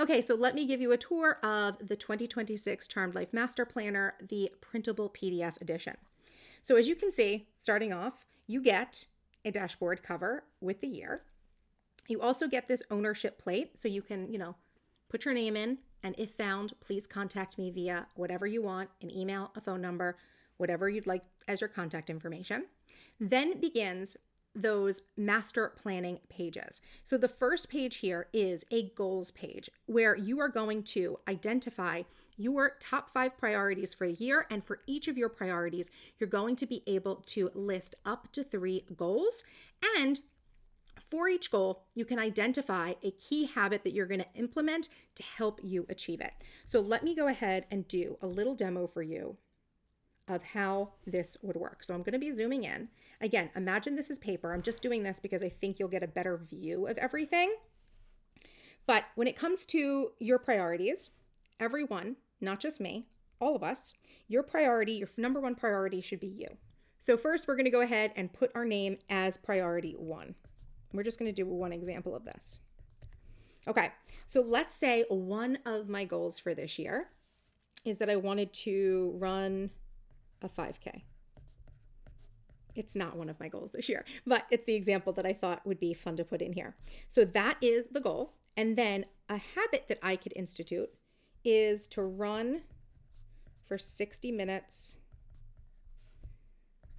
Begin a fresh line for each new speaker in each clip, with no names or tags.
Okay, so let me give you a tour of the 2026 Charmed Life Master Planner, the printable PDF edition. So as you can see, starting off, you get a dashboard cover with the year. You also get this ownership plate, so you can, put your name in, and if found, please contact me via whatever you want, an email, a phone number, whatever you'd like as your contact information. Then begins those master planning pages. So the first page here is a goals page where you are going to identify your top 5 priorities for the year. And for each of your priorities, you're going to be able to list up to 3 goals. And for each goal, you can identify a key habit that you're going to implement to help you achieve it. So let me go ahead and do a little demo for you of how this would work. So I'm going to be zooming in. Again, imagine this is paper. I'm just doing this because I think you'll get a better view of everything. But when it comes to your priorities, everyone, not just me, all of us, your priority, your number 1 priority should be you. So first, we're going to go ahead and put our name as priority 1. We're just going to do one example of this. Okay, so let's say one of my goals for this year is that I wanted to run a 5K. It's not one of my goals this year, but it's the example that I thought would be fun to put in here. So that is the goal. And then a habit that I could institute is to run for 60 minutes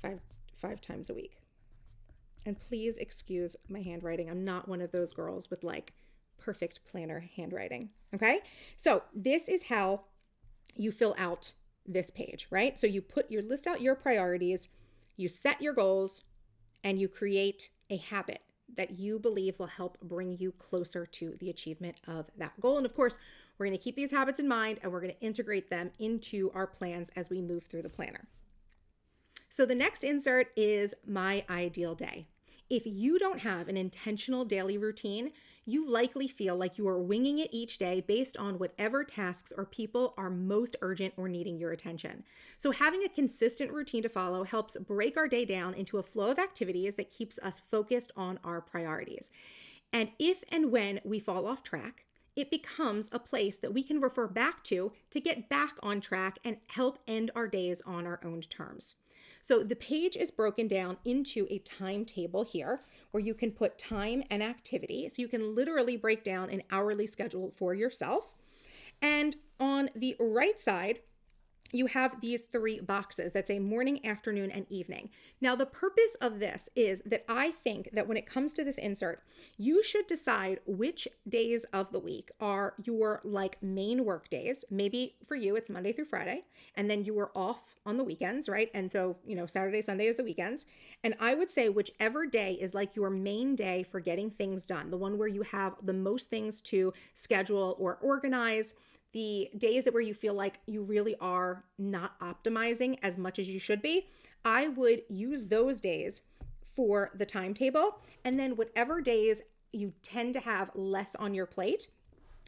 five times a week. And please excuse my handwriting. I'm not one of those girls with like perfect planner handwriting. Okay. So this is how you fill out this page, right? So you list out your priorities, you set your goals, and you create a habit that you believe will help bring you closer to the achievement of that goal. And of course, we're going to keep these habits in mind and we're going to integrate them into our plans as we move through the planner. So the next insert is my ideal day. If you don't have an intentional daily routine, you likely feel like you are winging it each day based on whatever tasks or people are most urgent or needing your attention. So having a consistent routine to follow helps break our day down into a flow of activities that keeps us focused on our priorities. And if and when we fall off track, it becomes a place that we can refer back to get back on track and help end our days on our own terms. So the page is broken down into a timetable here where you can put time and activity. So you can literally break down an hourly schedule for yourself. And on the right side, you have these 3 boxes that say morning, afternoon, and evening. Now, the purpose of this is that I think that when it comes to this insert, you should decide which days of the week are your main work days. Maybe for you, it's Monday through Friday, and then you are off on the weekends, right? And so, Saturday, Sunday is the weekends. And I would say whichever day is like your main day for getting things done, the one where you have the most things to schedule or organize, the days that where you feel like you really are not optimizing as much as you should be, I would use those days for the timetable. And then whatever days you tend to have less on your plate,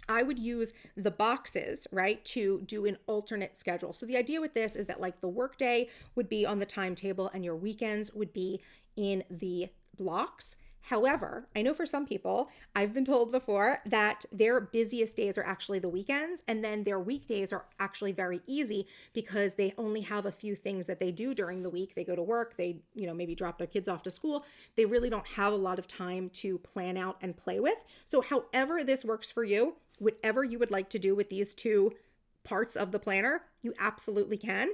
I would use the boxes, right, to do an alternate schedule. So the idea with this is that the work day would be on the timetable and your weekends would be in the blocks. However, I know for some people, I've been told before that their busiest days are actually the weekends, and then their weekdays are actually very easy because they only have a few things that they do during the week. They go to work, they, maybe drop their kids off to school. They really don't have a lot of time to plan out and play with. So however this works for you, whatever you would like to do with these 2 parts of the planner, you absolutely can.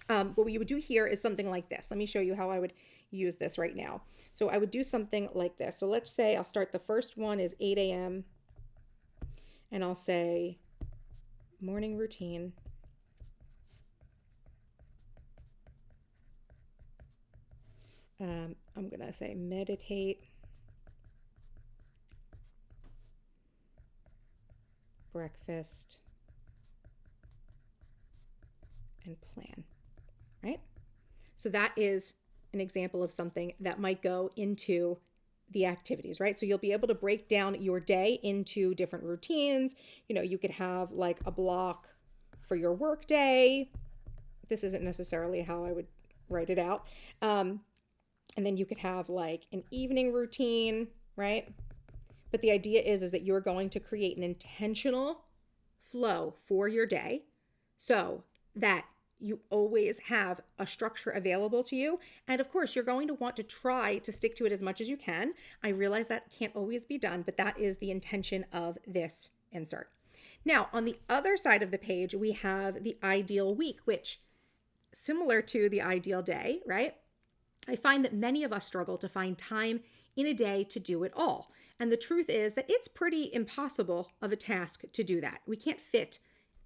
What you would do here is something like this. Let me show you how I would use this right now. So I would do something like this. So let's say I'll start, the first one is 8 a.m. and I'll say morning routine. I'm going to say meditate, breakfast, and plan, right? So that is an example of something that might go into the activities, right? So you'll be able to break down your day into different routines. You could have a block for your work day. This isn't necessarily how I would write it out. And then you could have an evening routine, right? But the idea is that you're going to create an intentional flow for your day so that you always have a structure available to you. And of course, you're going to want to try to stick to it as much as you can. I realize that can't always be done, but that is the intention of this insert. Now, on the other side of the page, we have the ideal week, which similar to the ideal day, right? I find that many of us struggle to find time in a day to do it all. And the truth is that it's pretty impossible of a task to do that. We can't fit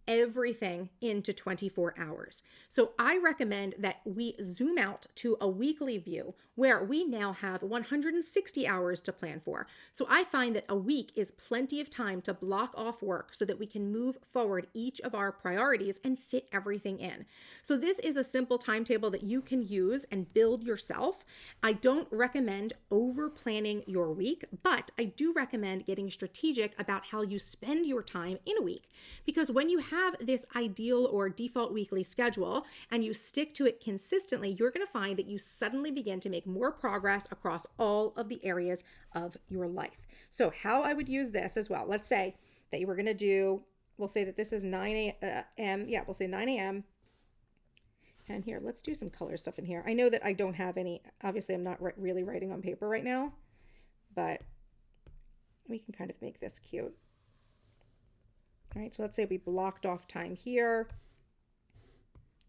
everything into 24 hours. So I recommend that we zoom out to a weekly view where we now have 160 hours to plan for. So I find that a week is plenty of time to block off work so that we can move forward each of our priorities and fit everything in. So this is a simple timetable that you can use and build yourself. I don't recommend over planning your week, but I do recommend getting strategic about how you spend your time in a week, because when you have this ideal or default weekly schedule and you stick to it consistently, you're going to find that you suddenly begin to make more progress across all of the areas of your life. So how I would use this as well, let's say that you were going to do, we'll say that this is 9 a.m. Yeah, we'll say 9 a.m. And here, let's do some color stuff in here. I know that I don't have any, obviously I'm not really writing on paper right now, but we can kind of make this cute. All right, so let's say we blocked off time here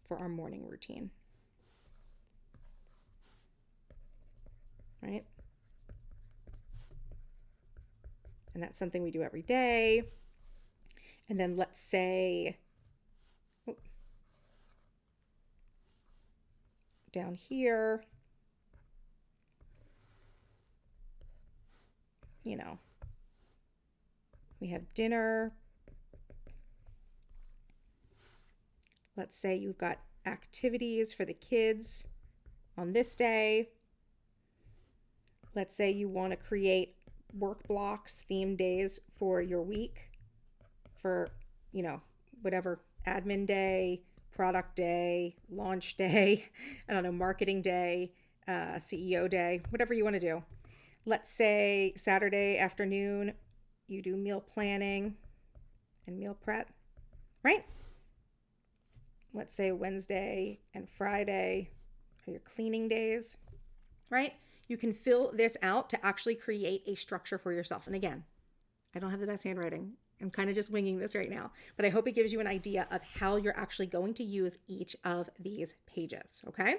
for our morning routine. Right? And that's something we do every day. And then let's say, down here, you know, we have dinner. Let's say you've got activities for the kids on this day. Let's say you want to create work blocks, theme days for your week for, you know, whatever, admin day, product day, launch day, I don't know, marketing day, CEO day, whatever you want to do. Let's say Saturday afternoon, you do meal planning and meal prep, right? Let's say Wednesday and Friday are your cleaning days, right? You can fill this out to actually create a structure for yourself. And again, I don't have the best handwriting. I'm kind of just winging this right now, but I hope it gives you an idea of how you're actually going to use each of these pages, okay?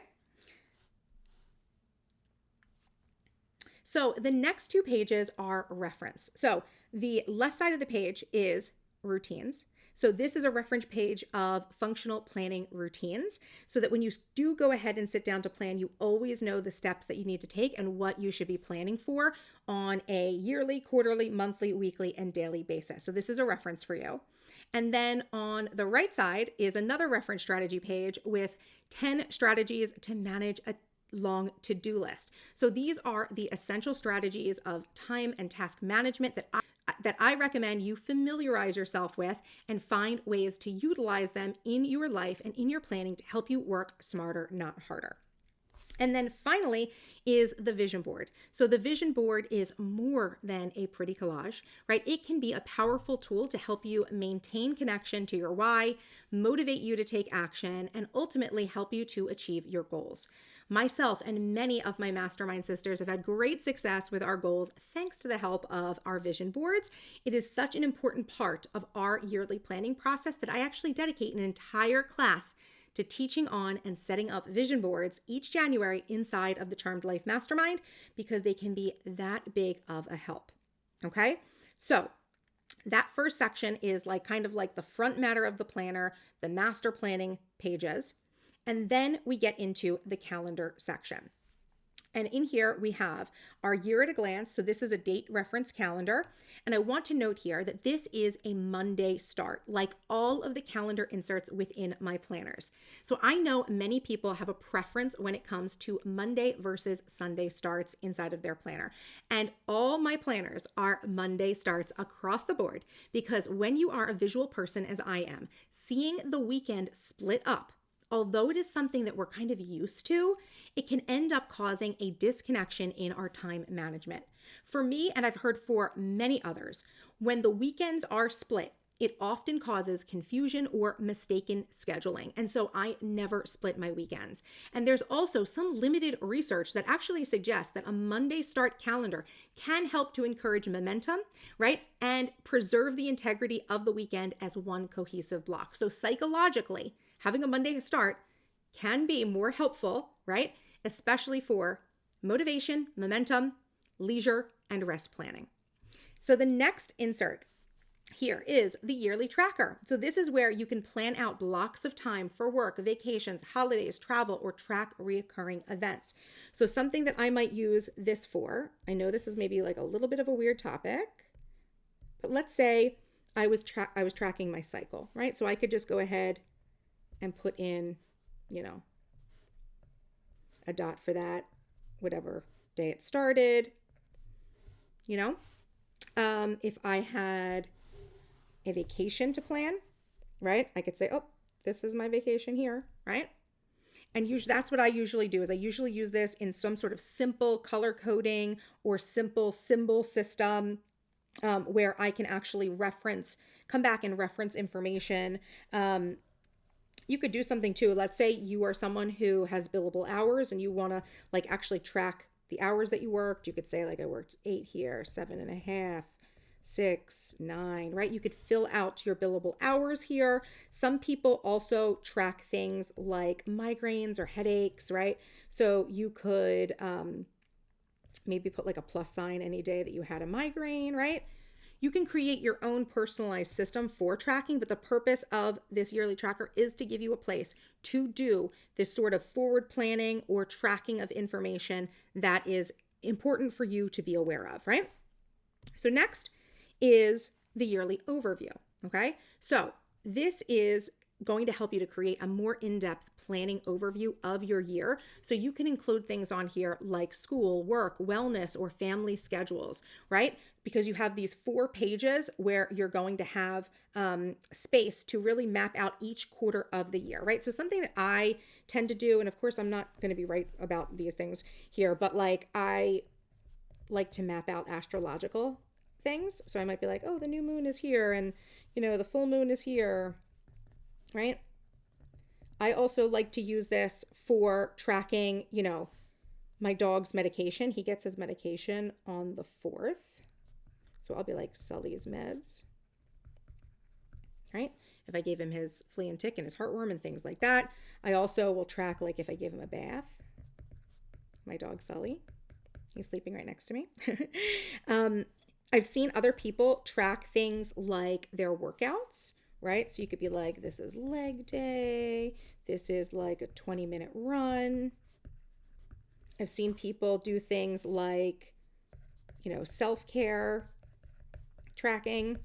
So the next two pages are reference. So the left side of the page is routines. So this is a reference page of functional planning routines, so that when you do go ahead and sit down to plan, you always know the steps that you need to take and what you should be planning for on a yearly, quarterly, monthly, weekly, and daily basis. So this is a reference for you. And then on the right side is another reference strategy page with 10 strategies to manage a long to-do list. So these are the essential strategies of time and task management that I recommend you familiarize yourself with and find ways to utilize them in your life and in your planning to help you work smarter, not harder. And then finally is the vision board. So the vision board is more than a pretty collage, right? It can be a powerful tool to help you maintain connection to your why, motivate you to take action, and ultimately help you to achieve your goals. Myself and many of my mastermind sisters have had great success with our goals thanks to the help of our vision boards. It is such an important part of our yearly planning process that I actually dedicate an entire class to teaching on and setting up vision boards each January inside of the Charmed Life Mastermind, because they can be that big of a help. Okay, so that first section is kind of like the front matter of the planner, the master planning pages. And then we get into the calendar section. And in here we have our year at a glance. So this is a date reference calendar. And I want to note here that this is a Monday start, like all of the calendar inserts within my planners. So I know many people have a preference when it comes to Monday versus Sunday starts inside of their planner. And all my planners are Monday starts across the board, because when you are a visual person, as I am, seeing the weekend split up, although it is something that we're kind of used to, it can end up causing a disconnection in our time management. For me, and I've heard for many others, when the weekends are split, it often causes confusion or mistaken scheduling. And so I never split my weekends. And there's also some limited research that actually suggests that a Monday start calendar can help to encourage momentum, right? And preserve the integrity of the weekend as one cohesive block. So psychologically, having a Monday start can be more helpful, right? Especially for motivation, momentum, leisure, and rest planning. So the next insert here is the yearly tracker. So this is where you can plan out blocks of time for work, vacations, holidays, travel, or track recurring events. So something that I might use this for, I know this is maybe like a little bit of a weird topic, but let's say I was tracking my cycle, right? So I could just go ahead and put in, a dot for that, whatever day it started, if I had a vacation to plan, right? I could say, oh, this is my vacation here, right? And usually that's what I usually do is I usually use this in some sort of simple color coding or simple symbol system where I can actually come back and reference information. You could do something too. Let's say you are someone who has billable hours and you want to actually track the hours that you worked. You could say I worked 8 here, 7.5, 6, 9, right? You could fill out your billable hours here. Some people also track things like migraines or headaches, right? So you could maybe put a plus sign any day that you had a migraine, right? You can create your own personalized system for tracking, but the purpose of this yearly tracker is to give you a place to do this sort of forward planning or tracking of information that is important for you to be aware of, right? So next is the yearly overview, okay? So this is going to help you to create a more in-depth planning overview of your year. So you can include things on here like school, work, wellness, or family schedules, right? Because you have these 4 pages where you're going to have space to really map out each quarter of the year, right? So something that I tend to do, and of course I'm not going to be right about these things here, but I like to map out astrological things. So I might be like, oh, the new moon is here and, the full moon is here, right? I also like to use this for tracking, my dog's medication. He gets his medication on the 4th. So I'll be like Sully's meds, right? If I gave him his flea and tick and his heartworm and things like that. I also will track if I give him a bath, my dog Sully, he's sleeping right next to me. I've seen other people track things like their workouts, right? So you could be like, this is leg day. This is a 20-minute run. I've seen people do things like, self-care tracking,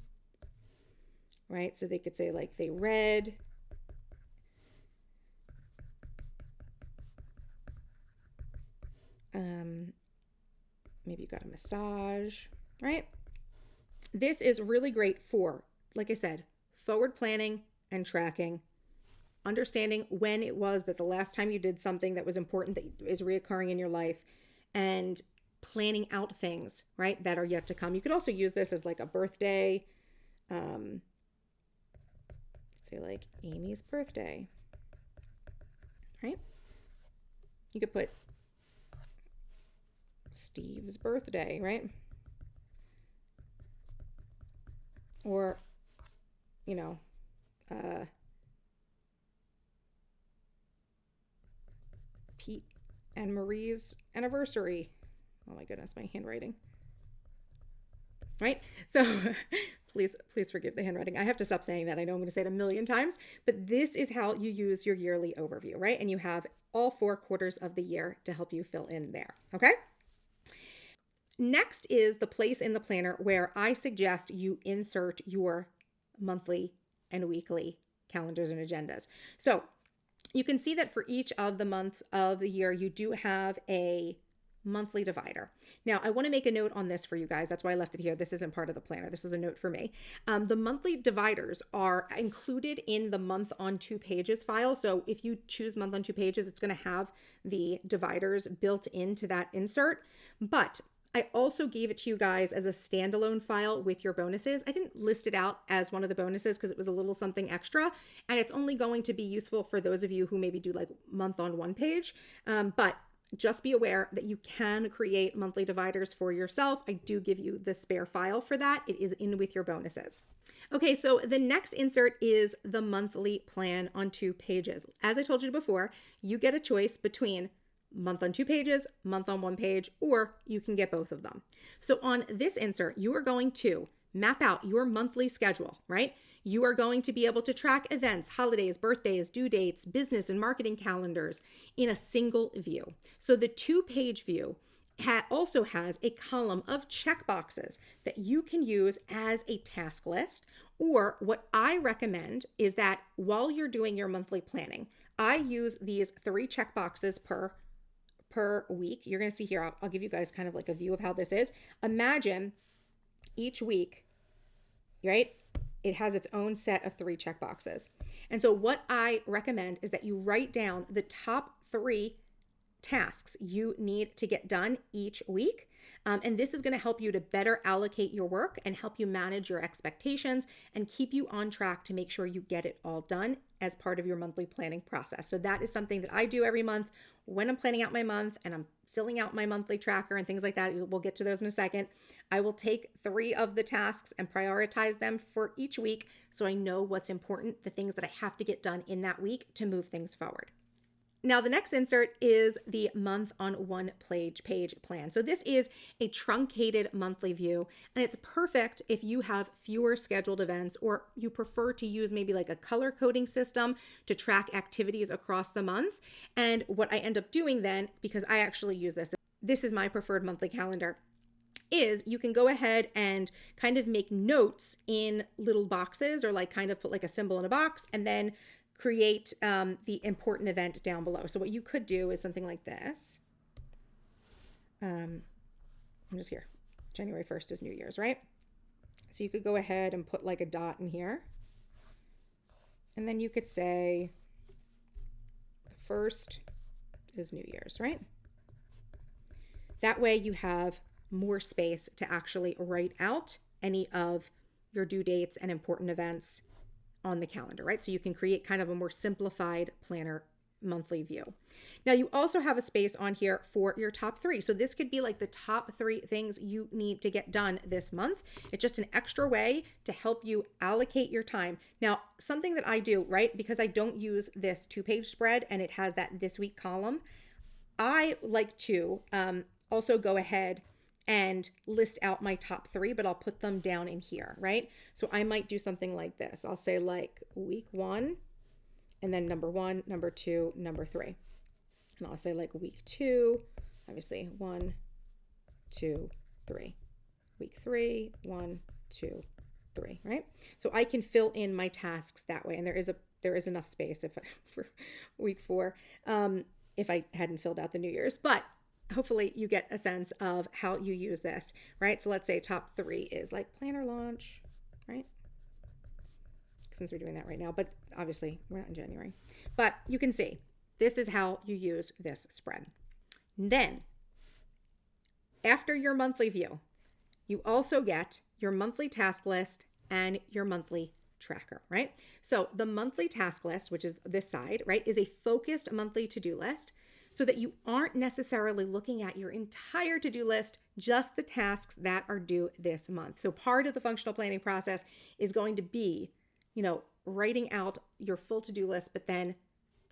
right? So they could say they read. Maybe you got a massage, right? This is really great for, like I said, forward planning and tracking, understanding when it was that the last time you did something that was important that is reoccurring in your life, and planning out things, right, that are yet to come. You could also use this as a birthday, say Amy's birthday, right? You could put Steve's birthday, right? Or, Pete and Marie's anniversary. Oh my goodness, my handwriting. Right? So please forgive the handwriting. I have to stop saying that. I know I'm going to say it a million times, but this is how you use your yearly overview, right? And you have all 4 quarters of the year to help you fill in there. Okay? Next is the place in the planner where I suggest you insert your monthly and weekly calendars and agendas. So you can see that for each of the months of the year, you do have a monthly divider. Now, I want to make a note on this for you guys. That's why I left it here. This isn't part of the planner. This was a note for me. The monthly dividers are included in the month on 2 pages file. So if you choose month on 2 pages, it's going to have the dividers built into that insert. But I also gave it to you guys as a standalone file with your bonuses. I didn't list it out as one of the bonuses because it was a little something extra, and it's only going to be useful for those of you who maybe do like month on one page. But just be aware that you can create monthly dividers for yourself. I do give you the spare file for that. It is in with your bonuses. Okay, so the next insert is the monthly plan on 2 pages. As I told you before, you get a choice between month on 2 pages, month on 1 page, or you can get both of them. So on this insert, you are going to map out your monthly schedule, right? You are going to be able to track events, holidays, birthdays, due dates, business and marketing calendars in a single view. So the 2-page view also has a column of checkboxes that you can use as a task list. Or what I recommend is that while you're doing your monthly planning, I use these 3 checkboxes per week. You're going to see here, I'll give you guys kind of like a view of how this is. Imagine each week, right? It has its own set of 3 checkboxes. And so what I recommend is that you write down the top 3 tasks you need to get done each week. And this is going to help you to better allocate your work and help you manage your expectations and keep you on track to make sure you get it all done as part of your monthly planning process. So that is something that I do every month when I'm planning out my month and I'm filling out my monthly tracker and things like that. We'll get to those in a second. I will take 3 of the tasks and prioritize them for each week so I know what's important, the things that I have to get done in that week to move things forward. Now, the next insert is the month on 1 page plan. So this is a truncated monthly view, and it's perfect if you have fewer scheduled events or you prefer to use maybe like a color coding system to track activities across the month. And what I end up doing then, because I actually use this is my preferred monthly calendar, is you can go ahead and kind of make notes in little boxes or like kind of put like a symbol in a box and then create the important event down below. So what you could do is something like this. I'm just here. January 1st is New Year's, right? So you could go ahead and put like a dot in here. And then you could say the 1st is New Year's, right? That way you have more space to actually write out any of your due dates and important events on the calendar, right? So you can create kind of a more simplified planner monthly view. Now you also have a space on here for your top 3. So this could be like the top 3 things you need to get done this month. It's just an extra way to help you allocate your time. Now, something that I do, right? Because I don't use this 2-page spread and it has that this week column, I like to also go ahead and list out my top 3, but I'll put them down in here, right? So I might do something like this. I'll say like week 1, and then number 1, number 2, number 3. And I'll say like week 2, obviously 1, 2, 3. Week 3, 1, 2, 3, right? So I can fill in my tasks that way. And there is enough space for week 4 if I hadn't filled out the New Year's. But hopefully you get a sense of how you use this, right? So let's say top 3 is like planner launch, right? Since we're doing that right now, but obviously we're not in January. But you can see this is how you use this spread. Then after your monthly view, you also get your monthly task list and your monthly tracker, right? So the monthly task list, which is this side, right, is a focused monthly to-do list so that you aren't necessarily looking at your entire to-do list, just the tasks that are due this month. So part of the functional planning process is going to be, writing out your full to-do list, but then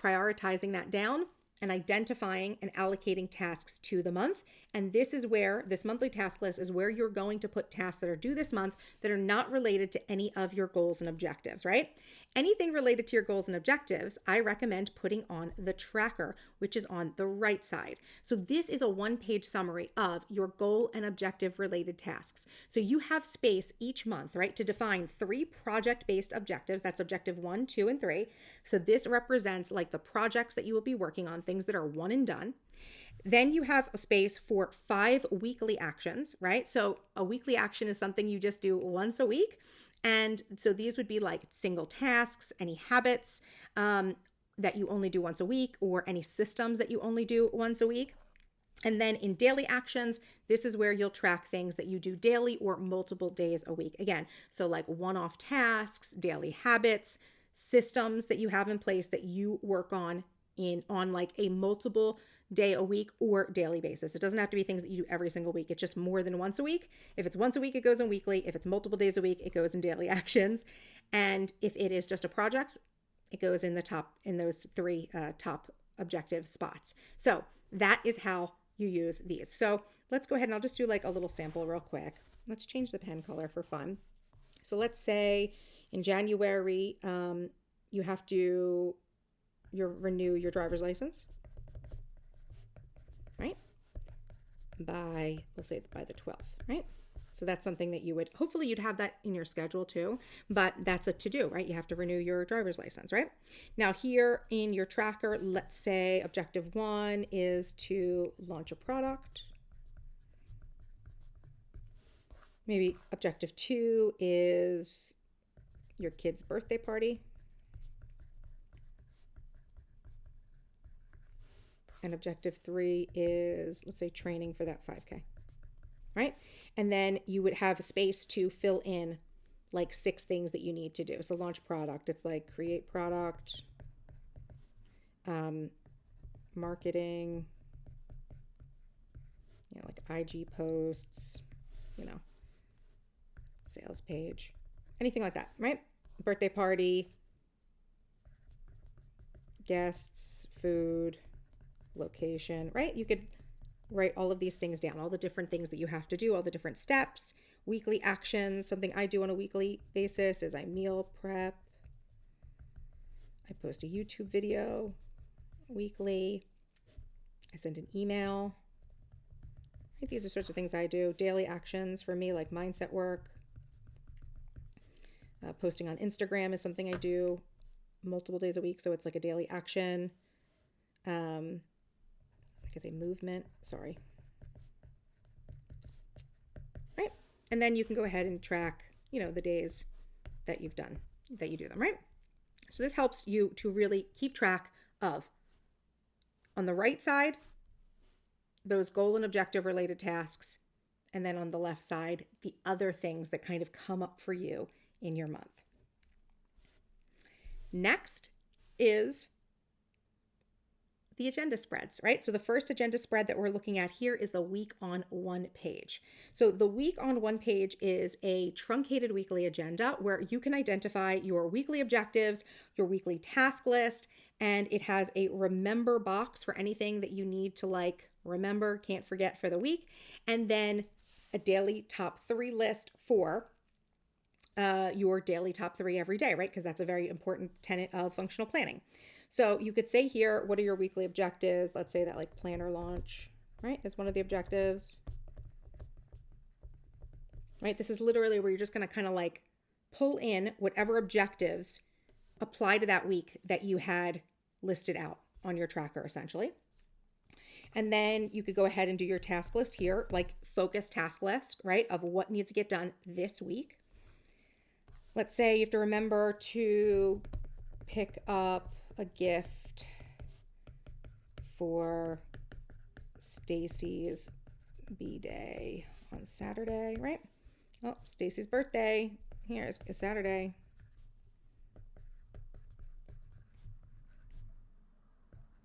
prioritizing that down and identifying and allocating tasks to the month. And this is where this monthly task list is where you're going to put tasks that are due this month that are not related to any of your goals and objectives, right? Anything related to your goals and objectives, I recommend putting on the tracker, which is on the right side. So this is a 1-page summary of your goal and objective related tasks. So you have space each month, right, to define 3 project-based objectives. That's objective 1, 2, and 3. So this represents like the projects that you will be working on, things that are one and done. Then you have a space for 5 weekly actions, right? So a weekly action is something you just do once a week. And so these would be like single tasks, any habits that you only do once a week, or any systems that you only do once a week. And then in daily actions, this is where you'll track things that you do daily or multiple days a week. Again, so like one-off tasks, daily habits, systems that you have in place that you work on like a multiple day a week or daily basis. It doesn't have to be things that you do every single week. It's just more than once a week. If it's once a week, it goes in weekly. If it's multiple days a week, it goes in daily actions. And if it is just a project, it goes in those three top objective spots. So that is how you use these. So let's go ahead and I'll just do like a little sample real quick. Let's change the pen color for fun. So let's say in January, you have to renew your driver's license, right? Let's say by the 12th, right? So that's something that hopefully you'd have that in your schedule too, but that's a to-do, right? You have to renew your driver's license, right? Now here in your tracker, let's say objective 1 is to launch a product. Maybe objective 2 is your kid's birthday party. And objective 3 is, let's say, training for that 5K. Right? And then you would have space to fill in like 6 things that you need to do. So launch product, it's like create product, marketing, like IG posts, sales page, anything like that, right? Birthday party, guests, food, location, right? You could write all of these things down, all the different things that you have to do, all the different steps, weekly actions. Something I do on a weekly basis is I meal prep. I post a YouTube video weekly. I send an email. Right? These are sorts of things I do. Daily actions for me, like mindset work. Posting on Instagram is something I do multiple days a week, so it's like a daily action. Like I say, movement, sorry. Right? And then you can go ahead and track, the days that you do them, right? So this helps you to really keep track of, on the right side, those goal and objective related tasks, and then on the left side, the other things that kind of come up for you in your month. Next is the agenda spreads, right? So the first agenda spread that we're looking at here is the week on one page. So the week on one page is a truncated weekly agenda where you can identify your weekly objectives, your weekly task list, and it has a remember box for anything that you need to remember, can't forget for the week, and then a daily top 3 list for your daily top 3 every day, right? Because that's a very important tenet of functional planning. So you could say here, what are your weekly objectives? Let's say that planner launch, right, is one of the objectives, right? This is literally where you're just going to kind of pull in whatever objectives apply to that week that you had listed out on your tracker, essentially. And then you could go ahead and do your task list here, focus task list, right, of what needs to get done this week. Let's say you have to remember to pick up a gift for Stacy's B-Day on Saturday, right? Oh, Stacy's birthday. Here's a Saturday.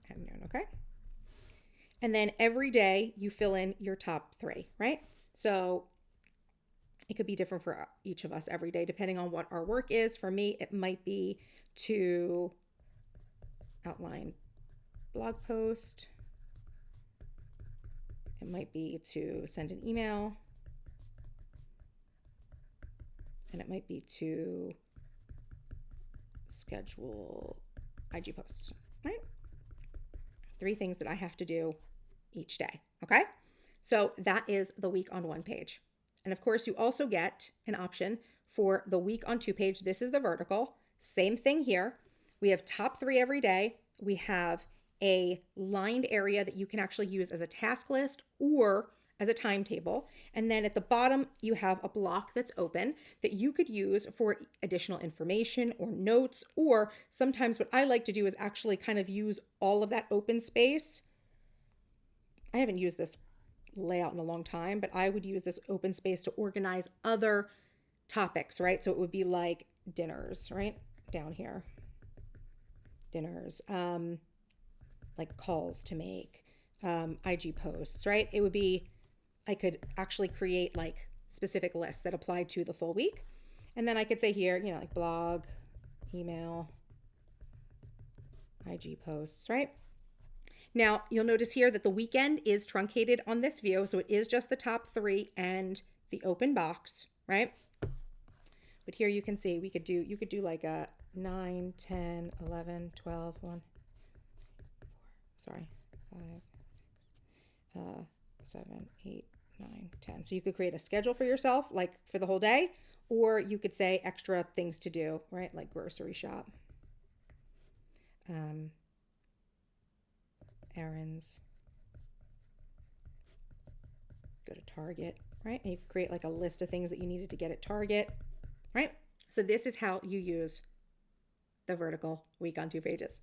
At noon, okay? And then every day you fill in your top 3, right? So it could be different for each of us every day, depending on what our work is. For me, it might be to outline blog post. It might be to send an email. And it might be to schedule IG posts, right? 3 things that I have to do each day, okay? So that is the week on one page. And of course, you also get an option for the week on 2 page. This is the vertical. Same thing here. We have top 3 every day. We have a lined area that you can actually use as a task list or as a timetable. And then at the bottom, you have a block that's open that you could use for additional information or notes. Or sometimes what I like to do is actually kind of use all of that open space I haven't used this layout in a long time, but I would use this open space to organize other topics, right? So it would be like dinners, right? Down here, dinners, like calls to make, IG posts, right? It would be, I could actually create like specific lists that apply to the full week. And then I could say here, you know, like blog, email, IG posts, right? Now you'll notice here that the weekend is truncated on this view. So it is just the top 3 and the open box, right? But here you can see you could do like a 9, 10, 11, 12, 1, 4, 5, 7, 8, 9, 10. So you could create a schedule for yourself, like for the whole day, or you could say extra things to do, right? Like grocery shop, errands, go to Target, right? And you could create like a list of things that you needed to get at Target, right? So this is how you use the vertical week on 2 pages.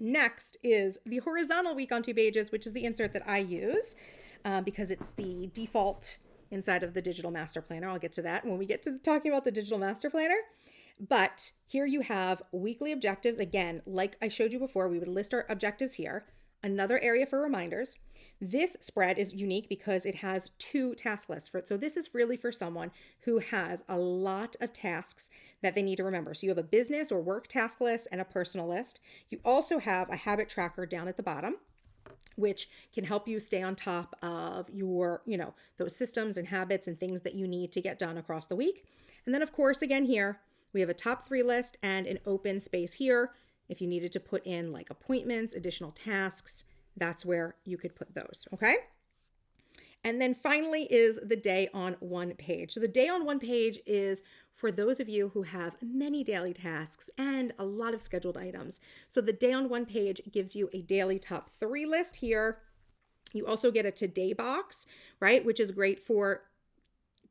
Next is the horizontal week on 2 pages, which is the insert that I use because it's the default inside of the digital master planner. I'll get to that when we get to talking about the digital master planner. But here you have weekly objectives. Again, like I showed you before, we would list our objectives here. Another area for reminders. This spread is unique because it has 2 task lists. So this is really for someone who has a lot of tasks that they need to remember. So you have a business or work task list and a personal list. You also have a habit tracker down at the bottom, which can help you stay on top of your, those systems and habits and things that you need to get done across the week. And then of course, again, here we have a top 3 list and an open space here. If you needed to put in like appointments, additional tasks, that's where you could put those, okay? And then finally is the day on 1 page. So the day on 1 page is for those of you who have many daily tasks and a lot of scheduled items. So the day on 1 page gives you a daily top 3 list here. You also get a today box, right? Which is great for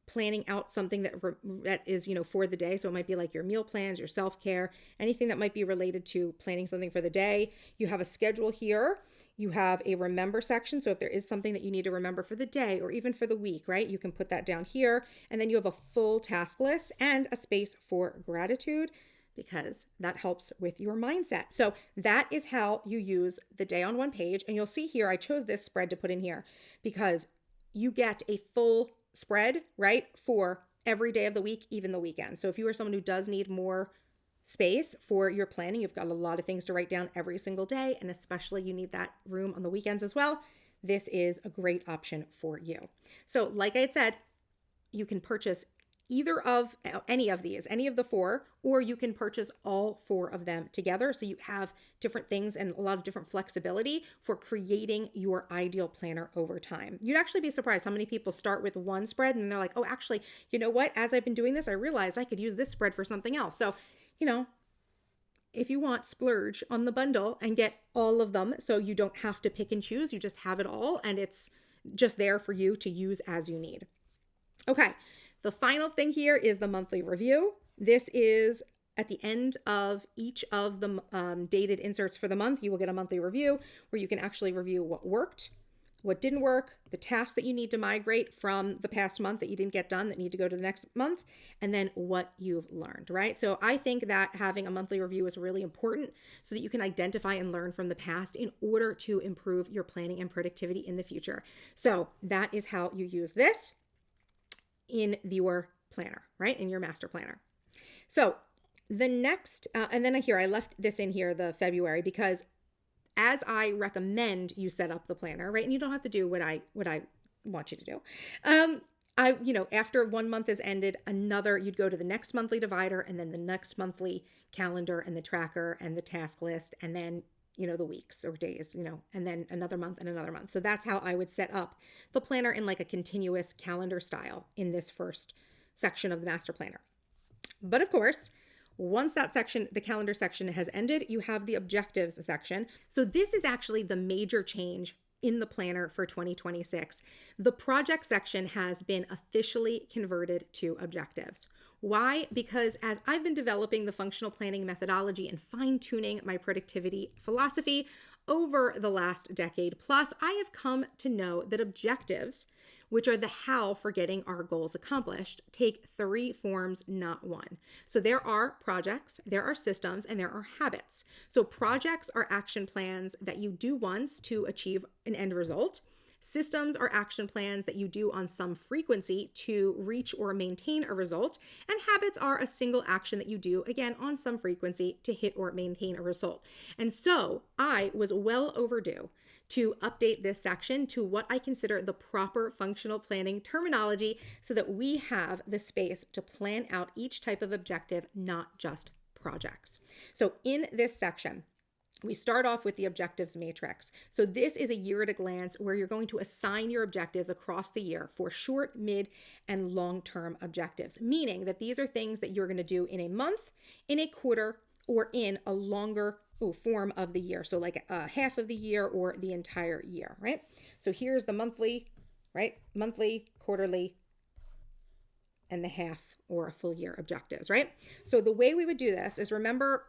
planning out something that is, for the day. So it might be like your meal plans, your self-care, anything that might be related to planning something for the day. You have a schedule here. You have a remember section. So if there is something that you need to remember for the day or even for the week, right, you can put that down here. And then you have a full task list and a space for gratitude because that helps with your mindset. So that is how you use the day on 1 page. And you'll see here, I chose this spread to put in here because you get a full spread, right, for every day of the week, even the weekend. So if you are someone who does need more space for your planning, you've got a lot of things to write down every single day, and especially you need that room on the weekends as well, this is a great option for you. So like I had said, you can purchase either of any of these, any of the 4, or you can purchase all 4 of them together. So you have different things and a lot of different flexibility for creating your ideal planner over time. You'd actually be surprised how many people start with 1 spread and they're like, oh, actually, you know what? As I've been doing this, I realized I could use this spread for something else. So, if you want, splurge on the bundle and get all of them so you don't have to pick and choose. You just have it all and it's just there for you to use as you need. Okay. The final thing here is the monthly review. This is at the end of each of the dated inserts for the month. You will get a monthly review where you can actually review what worked, what didn't work, the tasks that you need to migrate from the past month that you didn't get done that need to go to the next month, and then what you've learned, right? So I think that having a monthly review is really important so that you can identify and learn from the past in order to improve your planning and productivity in the future. So that is how you use this in your planner, right? In your master planner. So the next, and then I left this in here, the February, because as I recommend you set up the planner, right? And you don't have to do what I want you to do. After 1 month is ended, you'd go to the next monthly divider and then the next monthly calendar and the tracker and the task list, and then the weeks or days, and then another month and another month. So that's how I would set up the planner in like a continuous calendar style in this first section of the master planner. But of course, once that section, the calendar section has ended, you have the objectives section. So this is actually the major change in the planner for 2026. The project section has been officially converted to objectives. Why? Because as I've been developing the functional planning methodology and fine-tuning my productivity philosophy, over the last decade plus, I have come to know that objectives, which are the how for getting our goals accomplished, take 3 forms, not 1. So there are projects, there are systems, and there are habits. So projects are action plans that you do once to achieve an end result. Systems are action plans that you do on some frequency to reach or maintain a result. And habits are a single action that you do, again, on some frequency to hit or maintain a result. And so I was well overdue to update this section to what I consider the proper functional planning terminology so that we have the space to plan out each type of objective, not just projects. So in this section, we start off with the objectives matrix. So this is a year at a glance where you're going to assign your objectives across the year for short, mid, and long-term objectives, meaning that these are things that you're going to do in a month, in a quarter, or in a longer form of the year. So like a half of the year or the entire year, right? So here's the monthly, right? Monthly, quarterly, and the half or a full year objectives, right? So the way we would do this is, remember,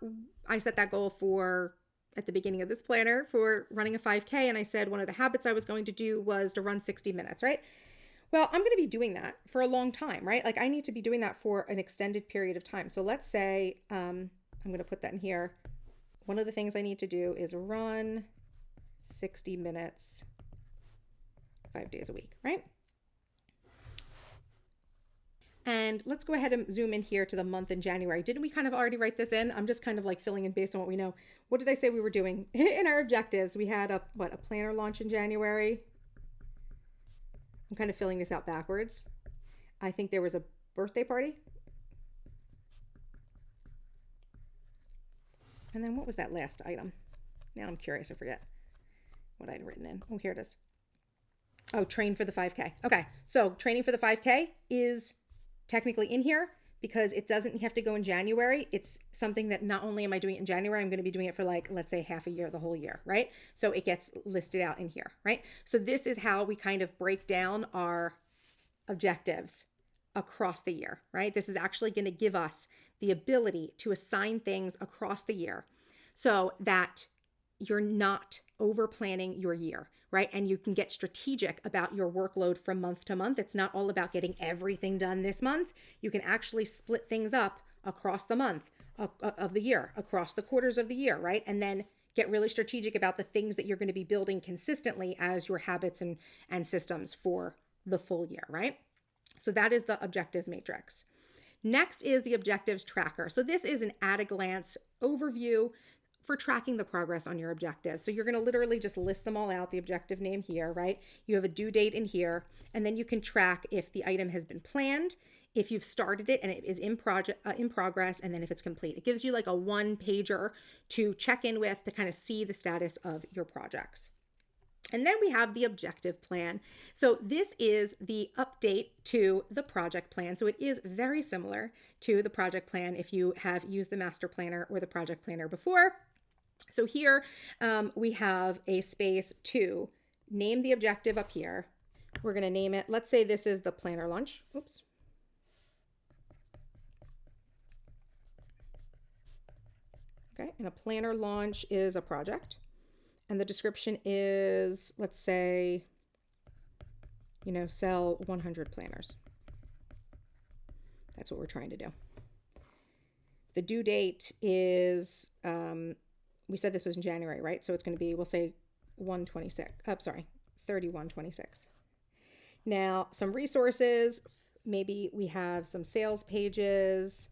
I set that goal for at the beginning of this planner for running a 5K. And I said one of the habits I was going to do was to run 60 minutes, right? Well, I'm going to be doing that for a long time, right? Like I need to be doing that for an extended period of time. So let's say, I'm going to put that in here. One of the things I need to do is run 60 minutes, 5 days a week, right? And let's go ahead and zoom in here to the month in January. Didn't we kind of already write this in? I'm just kind of like filling in based on what we know. What did I say we were doing in our objectives? We had a planner launch in January. I'm kind of filling this out backwards. I think there was a birthday party. And then what was that last item? Now I'm curious, I forget what I'd written in. Oh, here it is. Oh, train for the 5K. Okay, so training for the 5K is technically in here because it doesn't have to go in January. It's something that not only am I doing it in January, I'm going to be doing it for like, let's say half a year, the whole year, right? So it gets listed out in here, right? So this is how we kind of break down our objectives across the year, right? This is actually going to give us the ability to assign things across the year so that you're not over planning your year, right? And you can get strategic about your workload from month to month. It's not all about getting everything done this month. You can actually split things up across the month of the year, across the quarters of the year, right? And then get really strategic about the things that you're going to be building consistently as your habits and systems for the full year, right? So that is the objectives matrix. Next is the objectives tracker. So this is an at-a-glance overview for tracking the progress on your objectives. So you're going to literally just list them all out, the objective name here, right? You have a due date in here, and then you can track if the item has been planned, if you've started it and it is in progress, and then if it's complete. It gives you like a one-pager to check in with to kind of see the status of your projects. And then we have the objective plan. So this is the update to the project plan. So it is very similar to the project plan if you have used the master planner or the project planner before. So here we have a space to name the objective up here. We're going to name it, let's say this is the planner launch. Oops. Okay, and a planner launch is a project. And the description is, let's say, sell 100 planners. That's what we're trying to do. The due date is, we said this was in January, right? So it's going to be, we'll say 31/26. Now, some resources, maybe we have some sales pages,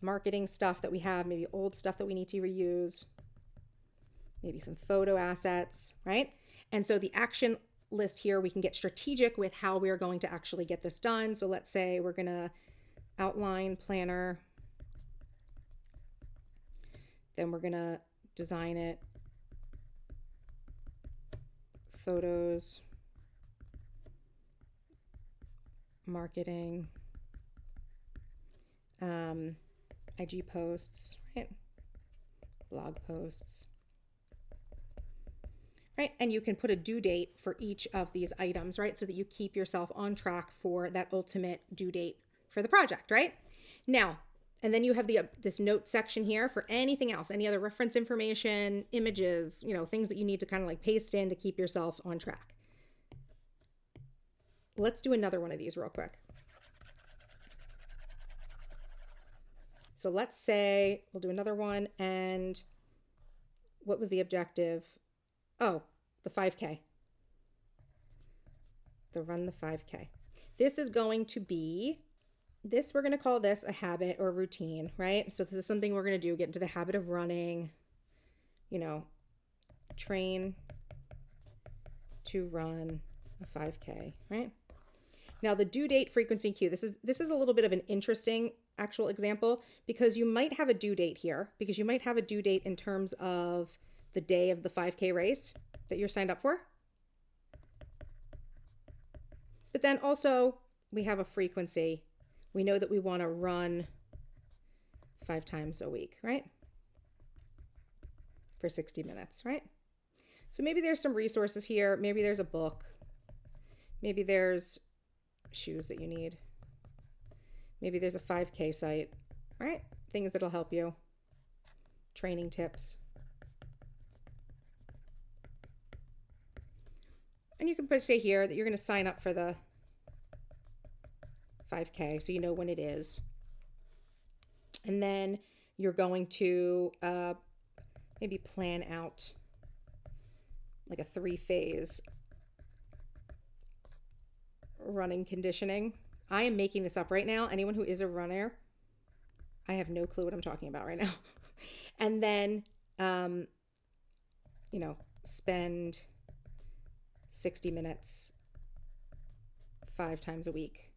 marketing stuff that we have, maybe old stuff that we need to reuse, maybe some photo assets, right? And so the action list here, we can get strategic with how we're going to actually get this done. So let's say we're going to outline planner, then we're going to design it, photos, marketing, IG posts, right? Blog posts. Right? And you can put a due date for each of these items, right? So that you keep yourself on track for that ultimate due date for the project, right? Now, And then you have this note section here for anything else, any other reference information, images, things that you need to kind of like paste in to keep yourself on track. Let's do another one of these real quick. So let's say we'll do another one. And what was the objective? Oh, the 5K. Run the 5K. This is going to be, we're going to call this a habit or routine, right? So this is something we're going to do, get into the habit of running, train to run a 5K, right? Now the due date, frequency, and cue. This is a little bit of an interesting actual example because you might have a due date here, because you might have a due date in terms of the day of the 5K race that you're signed up for. But then also we have a frequency. We know that we want to run 5 times a week, right? For 60 minutes, right? So maybe there's some resources here. Maybe there's a book. Maybe there's shoes that you need. Maybe there's a 5K site, right? Things that'll help you. Training tips. And you can say here that you're going to sign up for the 5K so you know when it is. And then you're going to maybe plan out like a 3-phase running conditioning. I am making this up right now. Anyone who is a runner, I have no clue what I'm talking about right now. And then, spend 60 minutes 5 times a week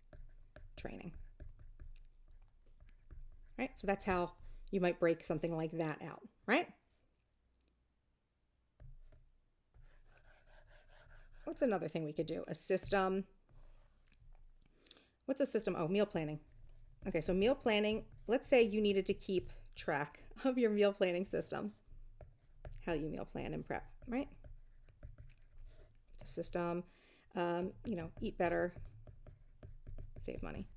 training. Right? So that's how you might break something like that out, right? What's another thing we could do? A system. What's a system? Oh, meal planning. Okay, so meal planning, let's say you needed to keep track of your meal planning system, how you meal plan and prep, right? It's a system, eat better, save money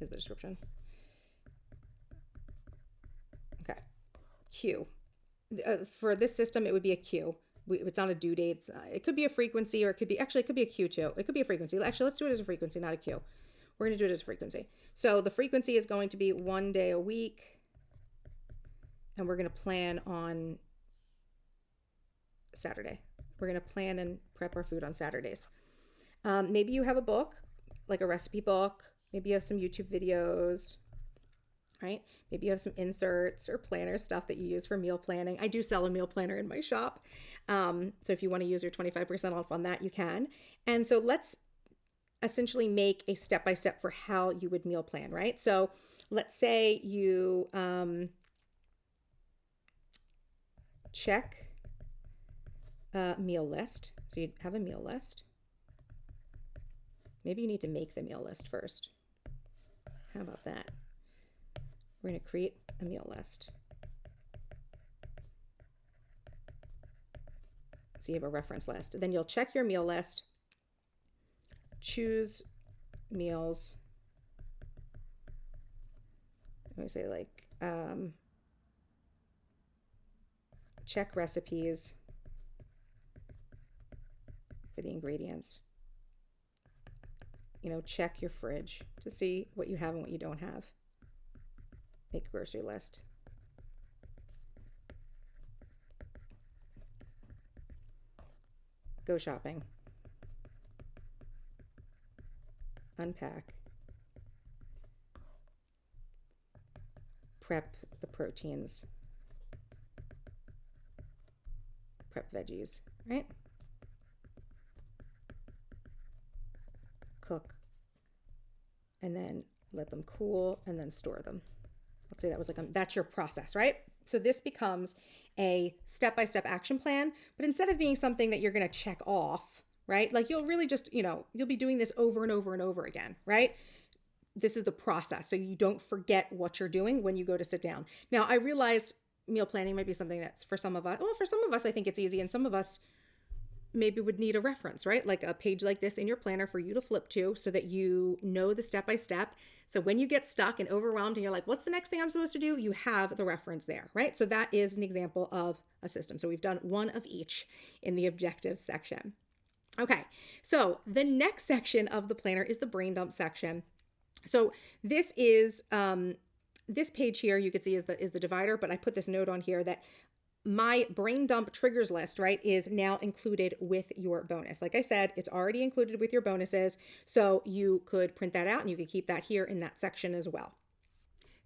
is the description. Okay, cue. For this system, it would be a cue. It's not a due date. It could be a frequency, or it could be a cue too. It could be a frequency. Actually, let's do it as a frequency, not a cue. We're going to do it as a frequency. So the frequency is going to be 1 day a week. And we're going to plan on Saturday. We're going to plan and prep our food on Saturdays. Maybe you have a book, like a recipe book. Maybe you have some YouTube videos, right? Maybe you have some inserts or planner stuff that you use for meal planning. I do sell a meal planner in my shop. So if you want to use your 25% off on that, you can. And so let's essentially make a step-by-step for how you would meal plan, right? So let's say you check a meal list. So you have a meal list. Maybe you need to make the meal list first. How about that? We're going to create a meal list. So you have a reference list. Then you'll check your meal list. Choose meals. Let me say check recipes for the ingredients. Check your fridge to see what you have and what you don't have. Make a grocery list. Go shopping. Unpack. Prep the proteins. Prep veggies, right? Cook. And then let them cool and then store them. Let's say that was that's your process, right? So this becomes a step-by-step action plan, but instead of being something that you're going to check off, right? Like you'll really just, you'll be doing this over and over and over again, right? This is the process. So you don't forget what you're doing when you go to sit down. Now, I realize meal planning might be something that's for some of us, I think it's easy. And some of us, maybe would need a reference, right? Like a page like this in your planner for you to flip to so that you know the step-by-step. So when you get stuck and overwhelmed and you're like, what's the next thing I'm supposed to do? You have the reference there, right? So that is an example of a system. So we've done one of each in the objectives section. Okay, so the next section of the planner is the brain dump section. So this is this page here you can see is the divider, but I put this note on here that my brain dump triggers list, right, is now included with your bonus. Like I said, it's already included with your bonuses, so you could print that out and you could keep that here in that section as well.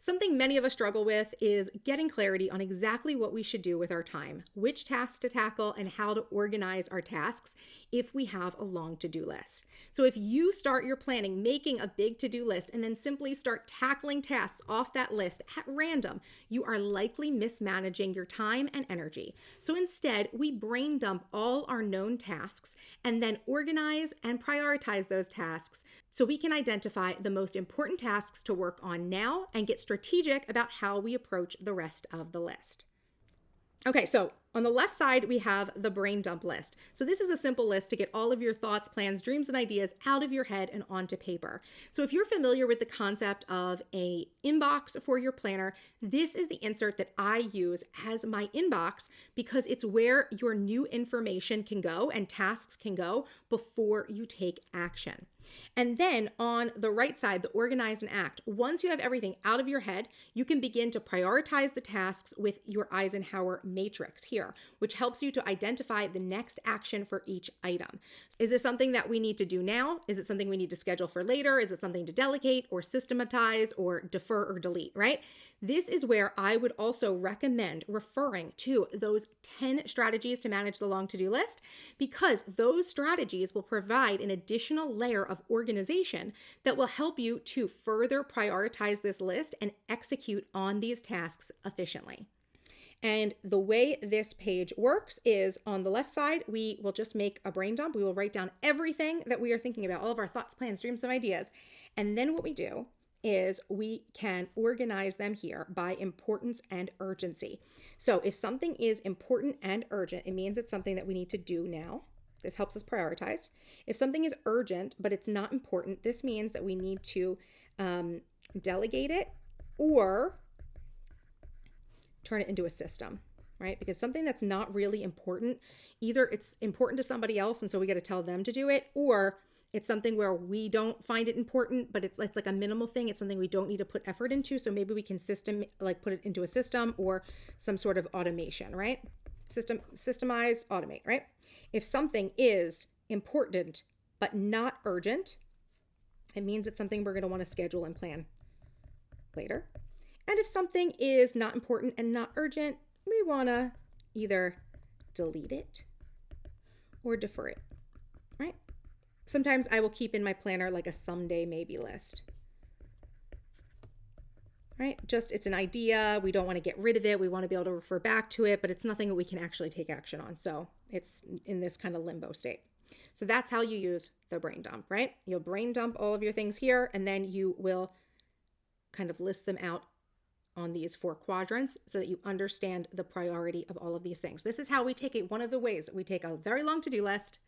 Something many of us struggle with is getting clarity on exactly what we should do with our time, which tasks to tackle, and how to organize our tasks if we have a long to-do list. So if you start your planning making a big to-do list and then simply start tackling tasks off that list at random, you are likely mismanaging your time and energy. So instead, we brain dump all our known tasks and then organize and prioritize those tasks so we can identify the most important tasks to work on now and get strategic about how we approach the rest of the list. Okay, so on the left side, we have the brain dump list. So this is a simple list to get all of your thoughts, plans, dreams, and ideas out of your head and onto paper. So if you're familiar with the concept of an inbox for your planner, this is the insert that I use as my inbox because it's where your new information can go and tasks can go before you take action. And then on the right side, the organize and act. Once you have everything out of your head, you can begin to prioritize the tasks with your Eisenhower matrix here, which helps you to identify the next action for each item. Is this something that we need to do now? Is it something we need to schedule for later? Is it something to delegate or systematize or defer or delete, right? This is where I would also recommend referring to those 10 strategies to manage the long to-do list, because those strategies will provide an additional layer of organization that will help you to further prioritize this list and execute on these tasks efficiently. And the way this page works is on the left side, we will just make a brain dump. We will write down everything that we are thinking about, all of our thoughts, plans, dreams, and ideas. And then what we do is we can organize them here by importance and urgency. So if something is important and urgent, it means it's something that we need to do now. This helps us prioritize. If something is urgent, but it's not important, this means that we need to delegate it or turn it into a system, right? Because something that's not really important, either it's important to somebody else and so we got to tell them to do it, or it's something where we don't find it important, but it's like a minimal thing. It's something we don't need to put effort into. So maybe we can put it into a system or some sort of automation, right? Systemize, automate, right? If something is important but not urgent, it means it's something we're going to want to schedule and plan later. And if something is not important and not urgent, we want to either delete it or defer it, right? Sometimes I will keep in my planner like a someday maybe list, right? Just it's an idea. We don't want to get rid of it. We want to be able to refer back to it, but it's nothing that we can actually take action on. So it's in this kind of limbo state. So that's how you use the brain dump, right? You'll brain dump all of your things here, and then you will kind of list them out on these 4 quadrants so that you understand the priority of all of these things. This is how we take it. One of the ways that we take a very long to-do list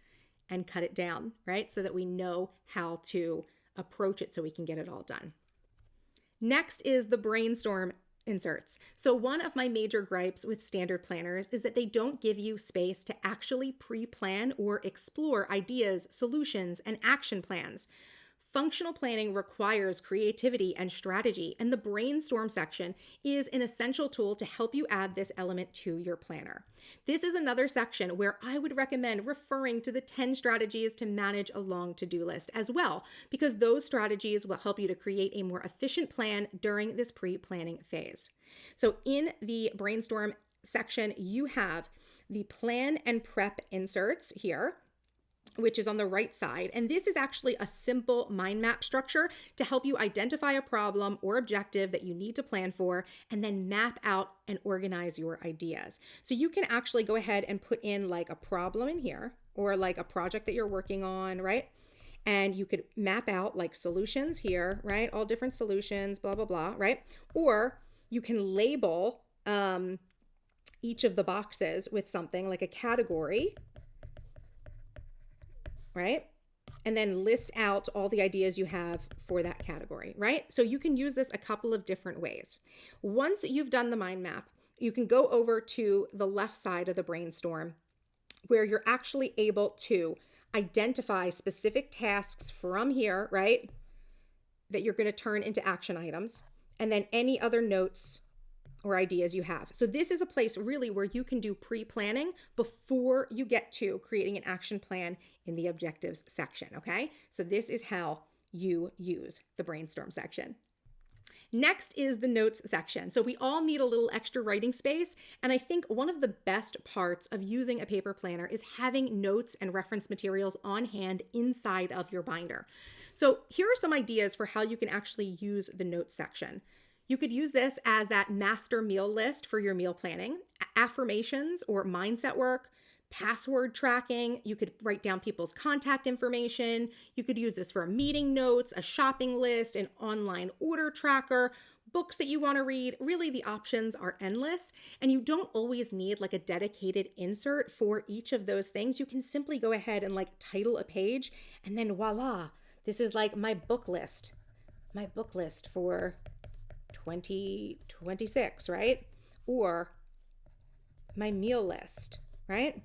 and cut it down, right? So that we know how to approach it so we can get it all done. Next is the brainstorm inserts. So one of my major gripes with standard planners is that they don't give you space to actually pre-plan or explore ideas, solutions, and action plans. Functional planning requires creativity and strategy, and the brainstorm section is an essential tool to help you add this element to your planner. This is another section where I would recommend referring to the 10 strategies to manage a long to-do list as well, because those strategies will help you to create a more efficient plan during this pre-planning phase. So in the brainstorm section, you have the plan and prep inserts here, which is on the right side. And this is actually a simple mind map structure to help you identify a problem or objective that you need to plan for, and then map out and organize your ideas. So you can actually go ahead and put in like a problem in here, or like a project that you're working on, right? And you could map out like solutions here, right? All different solutions, blah, blah, blah, right? Or you can label each of the boxes with something like a category. right? And then list out all the ideas you have for that category, right? So you can use this a couple of different ways. Once you've done the mind map, you can go over to the left side of the brainstorm where you're actually able to identify specific tasks from here, right? That you're going to turn into action items, and then any other notes or ideas you have. So this is a place really where you can do pre-planning before you get to creating an action plan in the objectives section, okay? So this is how you use the brainstorm section. Next is the notes section. So we all need a little extra writing space. And I think one of the best parts of using a paper planner is having notes and reference materials on hand inside of your binder. So here are some ideas for how you can actually use the notes section. You could use this as that master meal list for your meal planning, affirmations or mindset work, password tracking. You could write down people's contact information. You could use this for meeting notes, a shopping list, an online order tracker, books that you want to read. Really, the options are endless, and you don't always need like a dedicated insert for each of those things. You can simply go ahead and like title a page, and then voila, this is like my book list for 2026, right? Or my meal list, right?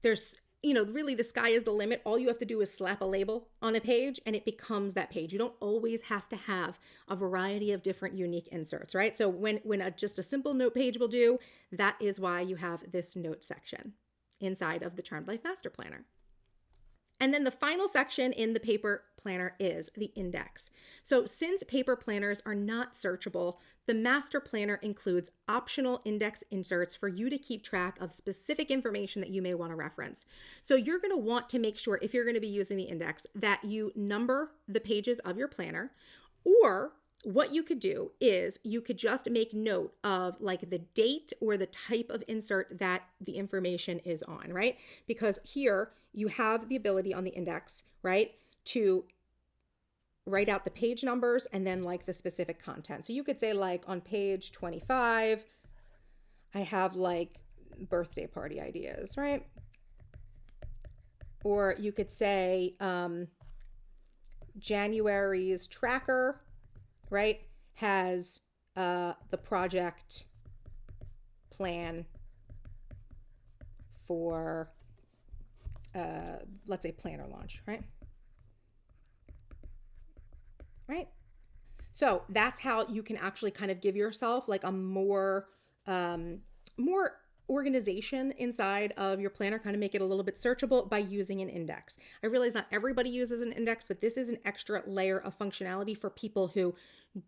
There's, really the sky is the limit. All you have to do is slap a label on a page and it becomes that page. You don't always have to have a variety of different unique inserts, right? So when just a simple note page will do, that is why you have this note section inside of the Charmed Life Master Planner. And then the final section in the paper planner is the index. So since paper planners are not searchable, the master planner includes optional index inserts for you to keep track of specific information that you may want to reference. So you're going to want to make sure, if you're going to be using the index, that you number the pages of your planner, or what you could do is you could just make note of like the date or the type of insert that the information is on, right? Because here you have the ability on the index, right, to write out the page numbers and then like the specific content. So you could say like on page 25, I have like birthday party ideas, right? Or you could say January's tracker, right, has the project plan for, let's say, planner launch, right? Right? So that's how you can actually kind of give yourself like a more organization inside of your planner, kind of make it a little bit searchable by using an index. I realize not everybody uses an index, but this is an extra layer of functionality for people who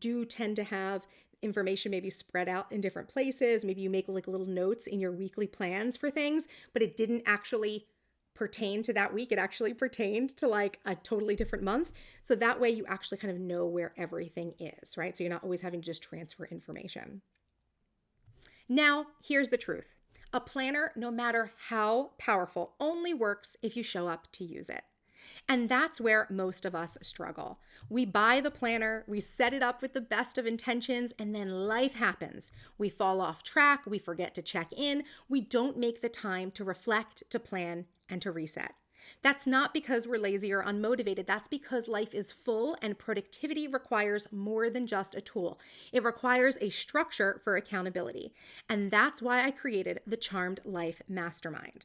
do tend to have information maybe spread out in different places. Maybe you make like little notes in your weekly plans for things, but it didn't actually pertain to that week. It actually pertained to like a totally different month. So that way you actually kind of know where everything is, right? So you're not always having to just transfer information. Now, here's the truth. A planner, no matter how powerful, only works if you show up to use it. And that's where most of us struggle. We buy the planner, we set it up with the best of intentions, and then life happens. We fall off track, we forget to check in, we don't make the time to reflect, to plan, and to reset. That's not because we're lazy or unmotivated. That's because life is full and productivity requires more than just a tool. It requires a structure for accountability. And that's why I created the Charmed Life Mastermind.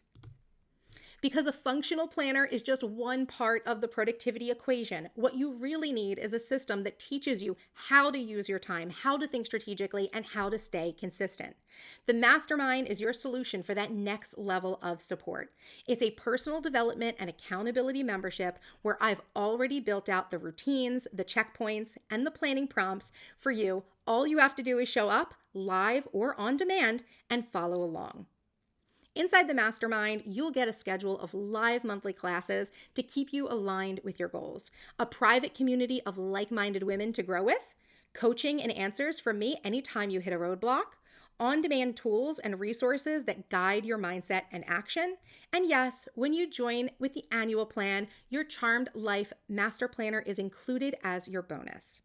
Because a functional planner is just one part of the productivity equation. What you really need is a system that teaches you how to use your time, how to think strategically, and how to stay consistent. The Mastermind is your solution for that next level of support. It's a personal development and accountability membership where I've already built out the routines, the checkpoints, and the planning prompts for you. All you have to do is show up live or on demand and follow along. Inside the Mastermind, you'll get a schedule of live monthly classes to keep you aligned with your goals, a private community of like-minded women to grow with, coaching and answers from me anytime you hit a roadblock, on-demand tools and resources that guide your mindset and action. And yes, when you join with the annual plan, your Charmed Life Master Planner is included as your bonus.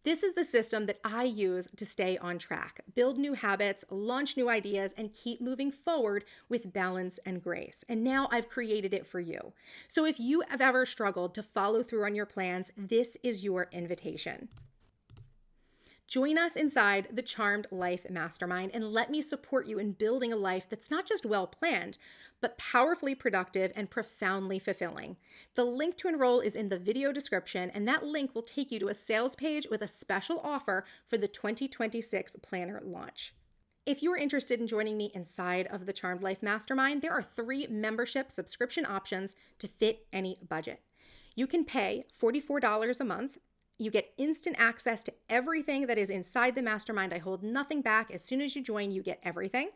This is the system that I use to stay on track, build new habits, launch new ideas, and keep moving forward with balance and grace. And now I've created it for you. So if you have ever struggled to follow through on your plans, this is your invitation. Join us inside the Charmed Life Mastermind and let me support you in building a life that's not just well planned, but powerfully productive and profoundly fulfilling. The link to enroll is in the video description, and that link will take you to a sales page with a special offer for the 2026 planner launch. If you are interested in joining me inside of the Charmed Life Mastermind, there are 3 membership subscription options to fit any budget. You can pay $44 a month. You get instant access to everything that is inside the mastermind. I hold nothing back. As soon as you join, you get everything.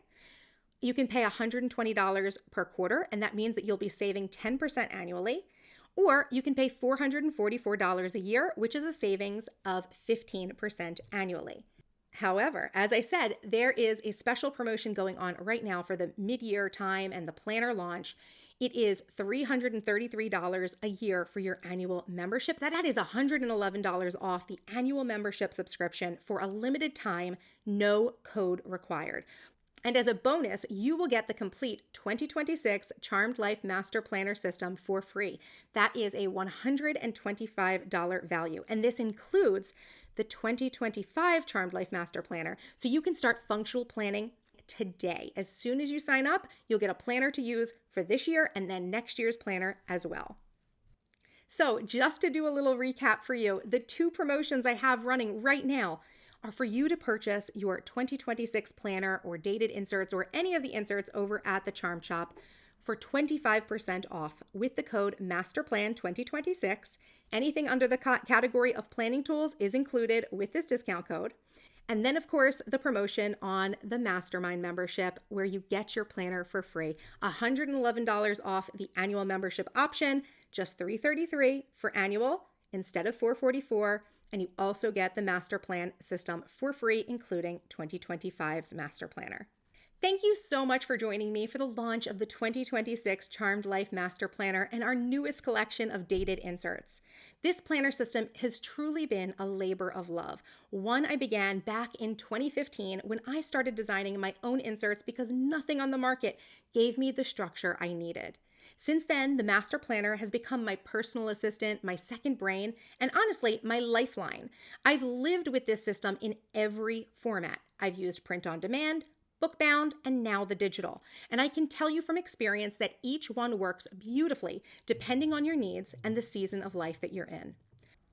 You can pay $120 per quarter, and that means that you'll be saving 10% annually. Or you can pay $444 a year, which is a savings of 15% annually. However, as I said, there is a special promotion going on right now for the mid-year time and the planner launch. It is $333 a year for your annual membership. That is $111 off the annual membership subscription for a limited time, no code required. And as a bonus, you will get the complete 2026 Charmed Life Master Planner System for free. That is a $125 value. And this includes the 2025 Charmed Life Master Planner. So you can start functional planning today. As soon as you sign up, you'll get a planner to use for this year and then next year's planner as well. So just to do a little recap for you, the 2 promotions I have running right now are for you to purchase your 2026 planner or dated inserts or any of the inserts over at the Charm Shop for 25% off with the code MASTERPLAN2026. Anything under the category of planning tools is included with this discount code. And then, of course, the promotion on the Mastermind membership where you get your planner for free. $111 off the annual membership option, just $333 for annual instead of $444. And you also get the Master Plan system for free, including 2025's Master Planner. Thank you so much for joining me for the launch of the 2026 Charmed Life Master Planner and our newest collection of dated inserts. This planner system has truly been a labor of love, one I began back in 2015 when I started designing my own inserts because nothing on the market gave me the structure I needed. Since then, the Master Planner has become my personal assistant, my second brain, and honestly, my lifeline. I've lived with this system in every format. I've used print on demand, bookbound, and now the digital. And I can tell you from experience that each one works beautifully depending on your needs and the season of life that you're in.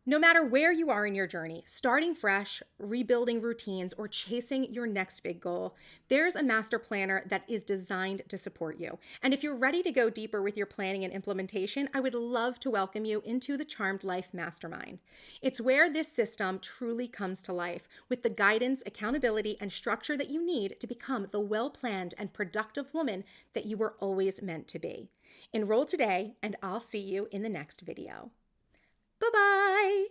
No matter where you are in your journey, starting fresh, rebuilding routines, or chasing your next big goal, there's a master planner that is designed to support you. And if you're ready to go deeper with your planning and implementation, I would love to welcome you into the Charmed Life Mastermind. It's where this system truly comes to life with the guidance, accountability, and structure that you need to become the well-planned and productive woman that you were always meant to be. Enroll today, and I'll see you in the next video. Bye-bye.